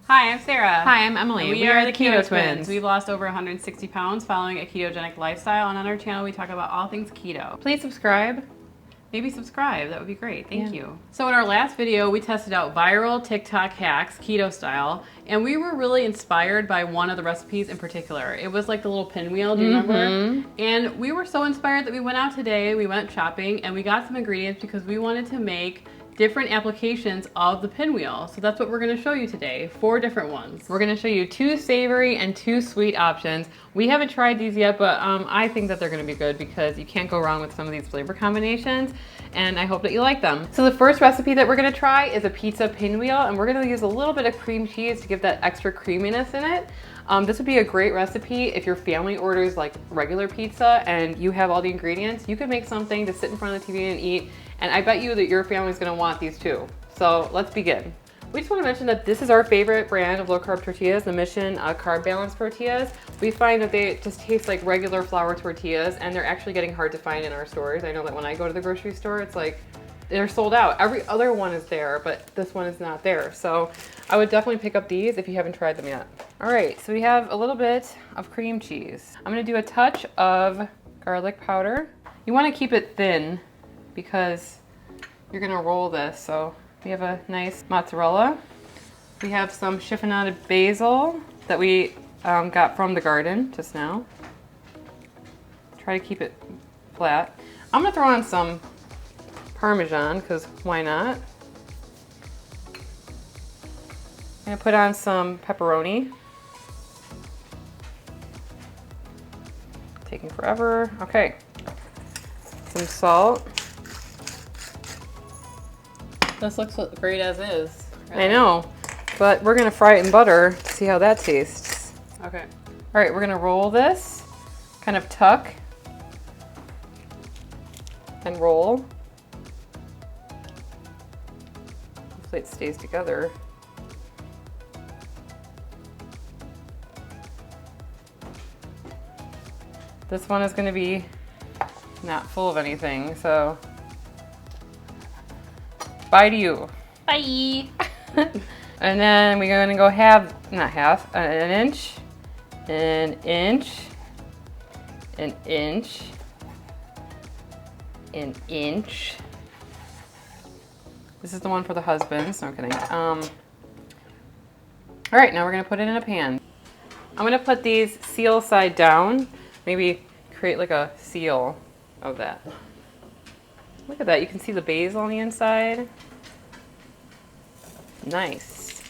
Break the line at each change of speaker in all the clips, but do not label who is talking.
Hi, I'm Sarah.
Hi, I'm Emily.
We are the Keto Twins. We've lost over 160 pounds following a ketogenic lifestyle, and on our channel we talk about all things keto.
Please subscribe.
Maybe subscribe, that would be great. Thank you. So in our last video, we tested out viral TikTok hacks, keto style, and we were really inspired by one of the recipes in particular. It was like the little pinwheel, do you remember? And we were so inspired that we went out today, we went shopping, and we got some ingredients because we wanted to make different applications of the pinwheel. So that's what we're gonna show you today, 4 different ones.
We're gonna show you 2 savory and 2 sweet options. We haven't tried these yet, but I think that they're gonna be good because you can't go wrong with some of these flavor combinations, and I hope that you like them. So the first recipe that we're gonna try is a pizza pinwheel, and we're gonna use a little bit of cream cheese to give that extra creaminess in it. This would be a great recipe if your family orders like regular pizza and you have all the ingredients. You could make something to sit in front of the TV and eat, and I bet you that your family's gonna want these too. So let's begin. We just want to mention that this is our favorite brand of low carb tortillas, the Mission Carb Balance tortillas. We find that they just taste like regular flour tortillas, and they're actually getting hard to find in our stores. I know that when I go to the grocery store, it's like they're sold out. Every other one is there, but this one is not there. So I would definitely pick up these if you haven't tried them yet. All right, so we have a little bit of cream cheese. I'm gonna do a touch of garlic powder. You wanna keep it thin because you're gonna roll this. So we have a nice mozzarella. We have some chiffonaded basil that we got from the garden just now. Try to keep it flat. I'm gonna throw on some Parmesan, because why not? I'm gonna put on some pepperoni. Taking forever. Okay. Some salt.
This looks great as is. Really.
I know, but we're gonna fry it in butter to see how that tastes.
Okay.
All right, we're gonna roll this, kind of tuck and roll. Hopefully it stays together. This one is gonna be not full of anything, so bye to you.
Bye.
And then we're gonna go not half, an inch, an inch, an inch, an inch. This is the one for the husbands, no I'm kidding. All right, now we're gonna put it in a pan. I'm gonna put these seal side down, maybe create like a seal of that. Look at that, you can see the basil on the inside. Nice.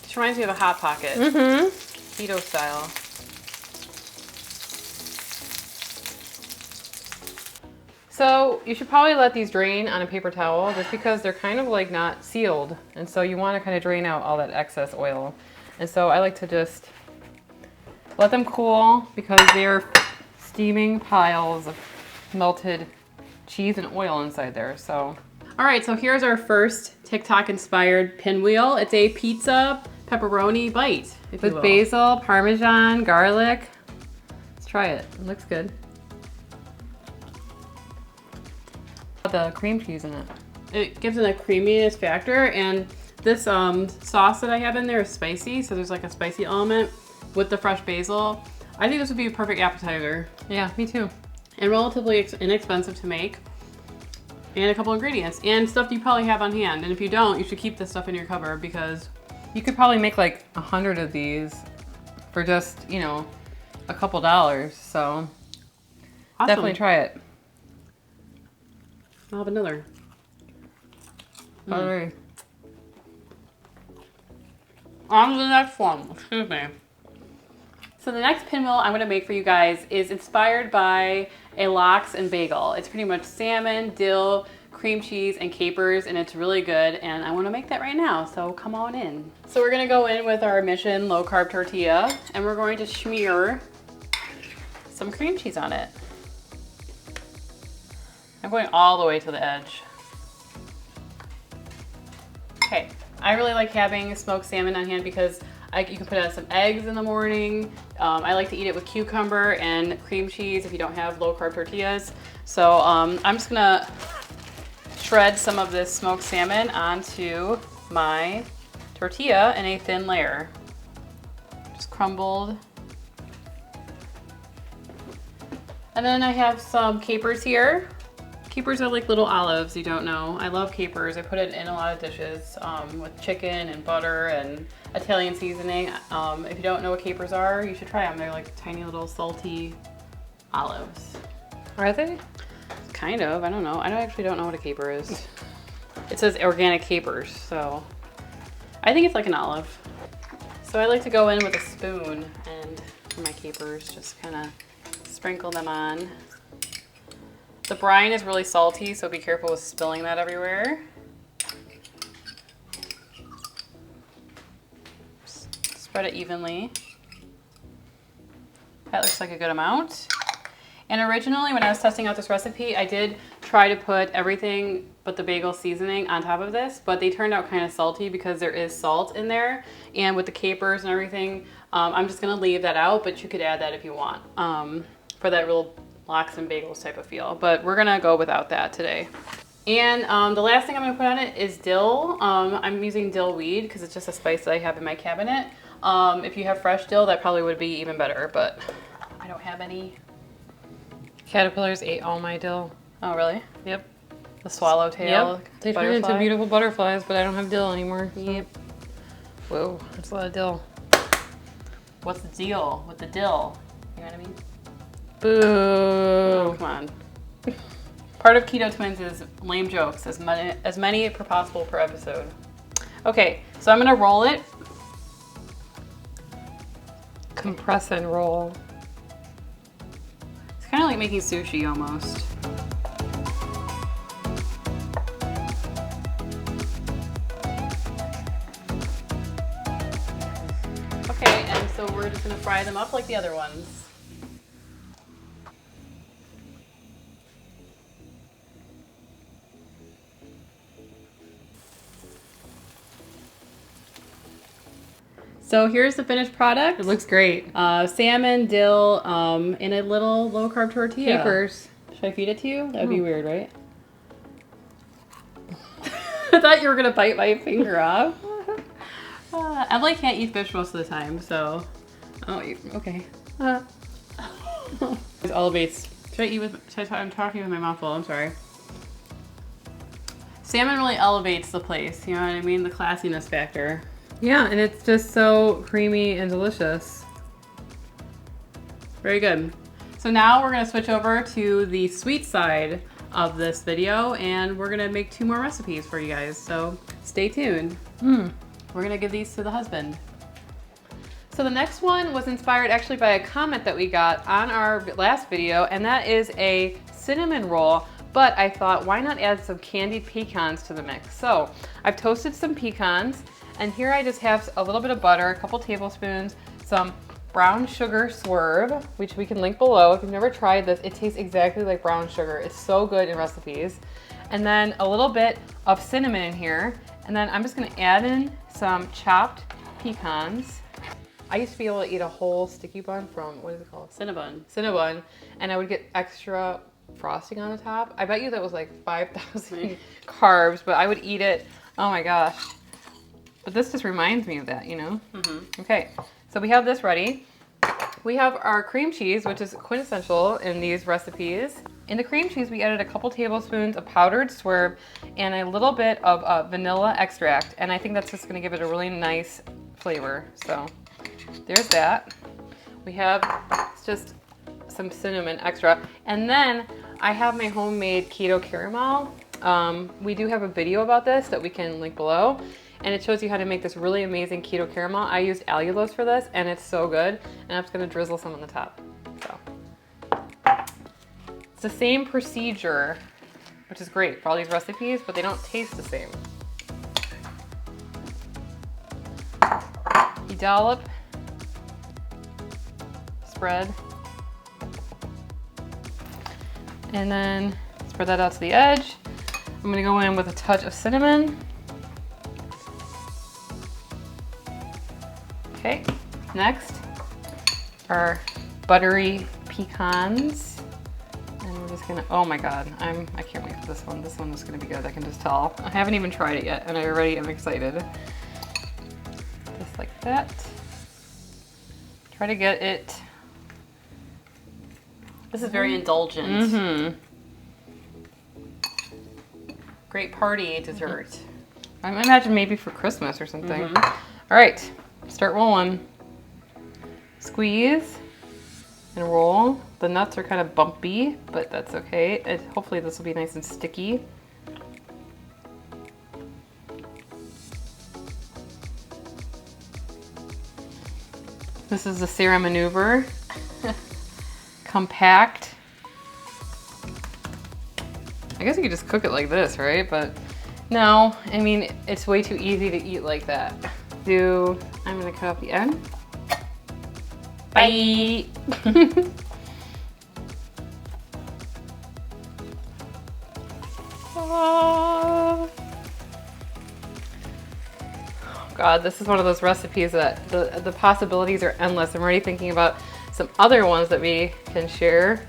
This reminds me of a Hot Pocket. Keto style.
So you should probably let these drain on a paper towel just because they're kind of like not sealed. And so you want to kind of drain out all that excess oil. And so I like to just let them cool because they're steaming piles of melted cheese and oil inside there. So
all right, so here's our first TikTok inspired pinwheel. It's a pizza pepperoni bite, if you will.
With basil, Parmesan, garlic. Let's try it. It looks good. The cream cheese in it.
It gives it a creaminess factor, and this sauce that I have in there is spicy, so there's like a spicy element with the fresh basil. I think this would be a perfect appetizer.
Yeah, me too.
And relatively inexpensive to make. And a couple ingredients and stuff you probably have on hand. And if you don't, you should keep this stuff in your cupboard because
you could probably make like 100 of these for just, you know, a couple dollars. So
awesome.
Definitely try it.
I'll have another.
All right.
On to the next one. Excuse me. So the next pinwheel I'm going to make for you guys is inspired by a Lox and Bagel. It's pretty much salmon, dill, cream cheese, and capers, and it's really good, and I want to make that right now, so come on in. So we're going to go in with our Mission Low Carb Tortilla, and we're going to smear some cream cheese on it. I'm going all the way to the edge. Okay, I really like having smoked salmon on hand because you can put out some eggs in the morning. I like to eat it with cucumber and cream cheese if you don't have low carb tortillas. So I'm just gonna shred some of this smoked salmon onto my tortilla in a thin layer. Just crumbled. And then I have some capers here. Capers are like little olives, you don't know. I love capers. I put it in a lot of dishes with chicken and butter and Italian seasoning. If you don't know what capers are, you should try them. They're like tiny little salty olives.
Are they?
Kind of, I don't know. I actually don't know what a caper is. It says organic capers, so I think it's like an olive. So I like to go in with a spoon and my capers, just kind of sprinkle them on. The brine is really salty, so be careful with spilling that everywhere. Spread it evenly. That looks like a good amount. And originally, when I was testing out this recipe, I did try to put everything but the bagel seasoning on top of this, but they turned out kind of salty because there is salt in there. And with the capers and everything, I'm just gonna leave that out, but you could add that if you want for that real Lox and Bagels type of feel. But we're gonna go without that today. And the last thing I'm gonna put on it is dill. I'm using dill weed because it's just a spice that I have in my cabinet. If you have fresh dill, that probably would be even better, but I don't have any.
Caterpillars ate all my dill.
Oh, really?
Yep.
The swallowtail.
Yep. They turned into beautiful butterflies, but I don't have dill anymore. So.
Yep.
Whoa, that's a lot of dill.
What's the deal with the dill? You know what I mean?
Boo.
Oh, come on. Part of Keto Twins is lame jokes, as many per possible per episode. Okay, so I'm gonna roll it.
Compress and roll.
It's kind of like making sushi almost. Okay, and so we're just gonna fry them up like the other ones. So here's the finished product.
It looks great.
Salmon, dill, in a little low carb tortilla.
Capers.
Should I feed it to you? That would be weird, right? I thought you were gonna bite my finger off. Emily can't eat fish most of the time, so okay. It elevates. I'm talking with my mouth full. I'm sorry. Salmon really elevates the place. You know what I mean? The classiness factor.
Yeah, and it's just so creamy and delicious.
Very good. So now we're gonna switch over to the sweet side of this video and we're gonna make 2 more recipes for you guys. So stay tuned. We're gonna give these to the husband.
So the next one was inspired actually by a comment that we got on our last video, and that is a cinnamon roll. But I thought, why not add some candied pecans to the mix? So I've toasted some pecans. And here I just have a little bit of butter, a couple tablespoons, some brown sugar swerve, which we can link below. If you've never tried this, it tastes exactly like brown sugar. It's so good in recipes. And then a little bit of cinnamon in here. And then I'm just gonna add in some chopped pecans. I used to be able to eat a whole sticky bun from, what is it called?
Cinnabon.
Cinnabon. And I would get extra frosting on the top. I bet you that was like 5,000 carbs, but I would eat it. Oh my gosh. But this just reminds me of that, you know? Okay, so we have this ready. We have our cream cheese, which is quintessential in these recipes. In the cream cheese, we added a couple tablespoons of powdered swerve and a little bit of vanilla extract. And I think that's just gonna give it a really nice flavor. So there's that. We have just some cinnamon extra. And then I have my homemade keto caramel. We do have a video about this that we can link below. And it shows you how to make this really amazing keto caramel. I used allulose for this and it's so good. And I'm just gonna drizzle some on the top. So it's the same procedure, which is great for all these recipes, but they don't taste the same. You dollop, spread, and then spread that out to the edge. I'm gonna go in with a touch of cinnamon. Okay, next are buttery pecans. And we're just gonna, oh my God, I can't wait for this one. This one is gonna be good, I can just tell. I haven't even tried it yet and I already am excited. Just like that. Try to get it.
This is very indulgent.
Mm-hmm.
Great party dessert.
I imagine maybe for Christmas or something. All right, start rolling. Squeeze and roll. The nuts are kind of bumpy, but that's okay. Hopefully this will be nice and sticky. This is the Sarah maneuver. Compact. I guess you could just cook it like this, right? But no, I mean, it's way too easy to eat like that. I'm gonna cut off the end. Bye. Oh God, this is one of those recipes that the possibilities are endless. I'm already thinking about some other ones that we can share,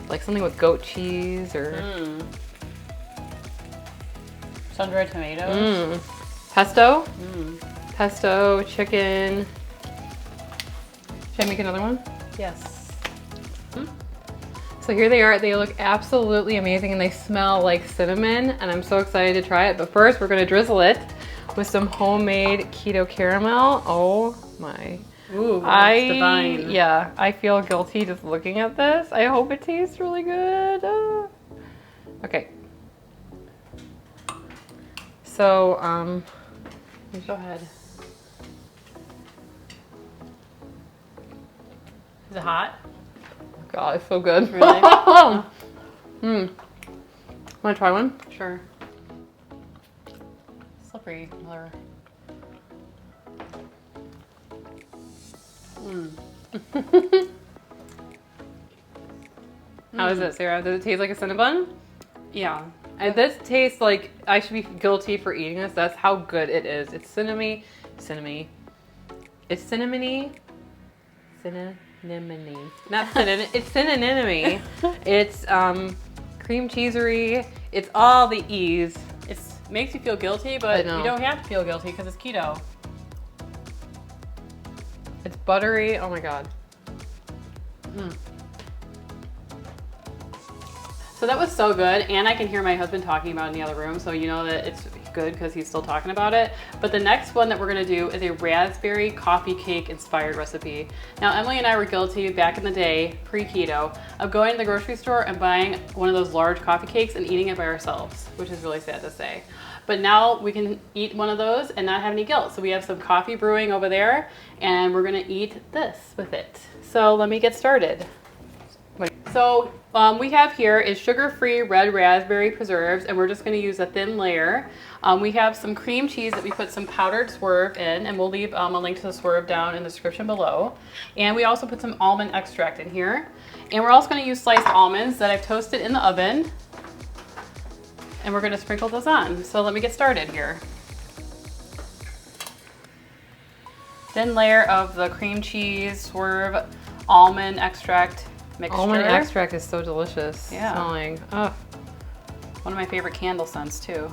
like something with goat cheese or
sun-dried tomatoes.
Pesto. Pesto, chicken. Should I make another one?
Yes.
So here they are. They look absolutely amazing and they smell like cinnamon and I'm so excited to try it. But first we're gonna drizzle it with some homemade keto caramel. Oh my.
Ooh, that's divine.
Yeah, I feel guilty just looking at this. I hope it tastes really good. Okay. So, go ahead.
Is it hot?
God, it's so good.
Really?
Wanna try one?
Sure. Slippery mother.
How is it, Sarah? Does it taste like a Cinnabon?
Yeah.
And this tastes like I should be guilty for eating this. That's how good it is. It's cinnamony. It's cinnamony. Not cinnamon. It's cinnamony. It's cream cheesery. It's all the E's.
It makes you feel guilty, but you don't have to feel guilty because it's keto.
It's buttery. Oh my God.
So that was so good, and I can hear my husband talking about it in the other room, so you know that it's good because he's still talking about it. But the next one that we're gonna do is a raspberry coffee cake inspired recipe. Now, Emily and I were guilty back in the day, pre-keto, of going to the grocery store and buying one of those large coffee cakes and eating it by ourselves, which is really sad to say. But now we can eat one of those and not have any guilt. So we have some coffee brewing over there, and we're gonna eat this with it. So let me get started. So we have here is sugar-free red raspberry preserves, and we're just going to use a thin layer. We have some cream cheese that we put some powdered swerve in, and we'll leave a link to the swerve down in the description below. And we also put some almond extract in here. And we're also going to use sliced almonds that I've toasted in the oven. And we're going to sprinkle those on. So let me get started here. Thin layer of the cream cheese, swerve, almond extract mixture.
Almond extract is so delicious.
Yeah.
Smelling. Oh.
One of my favorite candle scents too.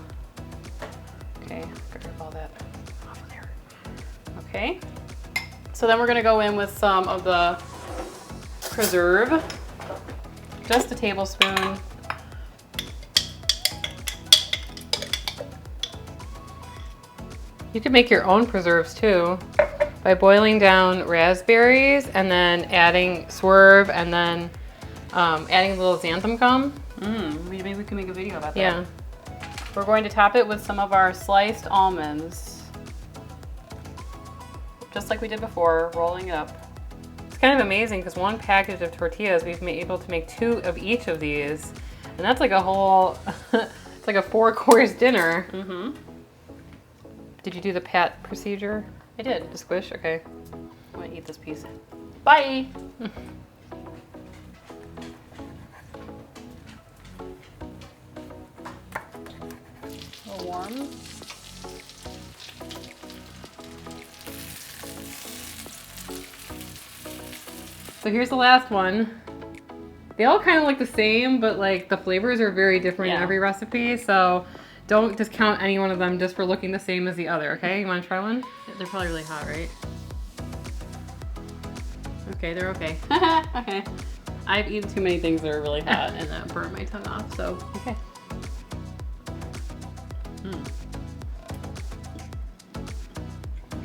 Okay, get rid of all that off of there. Okay. So then we're gonna go in with some of the preserve. Just a tablespoon.
You can make your own preserves too by boiling down raspberries and then adding swerve and then adding a little xanthan gum.
Maybe we can make a video about that.
Yeah.
We're going to top it with some of our sliced almonds. Just like we did before, rolling it up.
It's kind of amazing because one package of tortillas, we've been able to make 2 of each of these. And that's like a whole, it's like a 4-course dinner. Did you do the pat procedure?
I did.
The squish? Okay.
I'm gonna eat this piece. Bye! A little warm.
So here's the last one. They all kind of look the same, but like the flavors are very different in every recipe. So don't discount any one of them just for looking the same as the other, okay? You want to try one?
They're probably really hot, right? Okay, they're okay. Okay. I've eaten too many things that are really hot and that burn my tongue off, so.
Okay.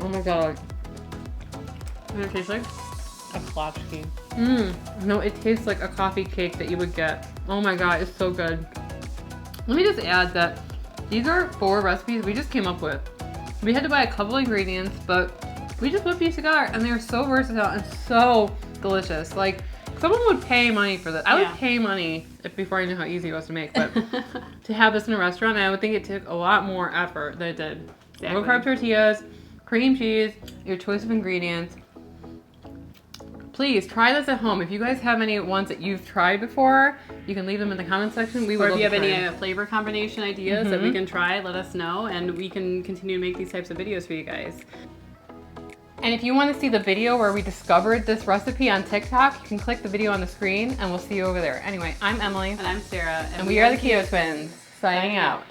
Oh my god.
What does it taste like?
A tchotchke. No, it tastes like a coffee cake that you would get. Oh my god, it's so good. Let me just add that these are 4 recipes we just came up with. We had to buy a couple ingredients, but we just put these together and they're so versatile and so delicious. Like, someone would pay money for this. I would pay money before I knew how easy it was to make, but to have this in a restaurant, I would think it took a lot more effort than it did.
Exactly.
Low carb tortillas, cream cheese, your choice of ingredients. Please try this at home. If you guys have any ones that you've tried before, you can leave them in the comment section.
Or if you have any flavor combination ideas that we can try, let us know, and we can continue to make these types of videos for you guys.
And if you want to see the video where we discovered this recipe on TikTok, you can click the video on the screen and we'll see you over there. Anyway, I'm Emily.
And I'm Sarah.
And we are the Keto Twins, signing out.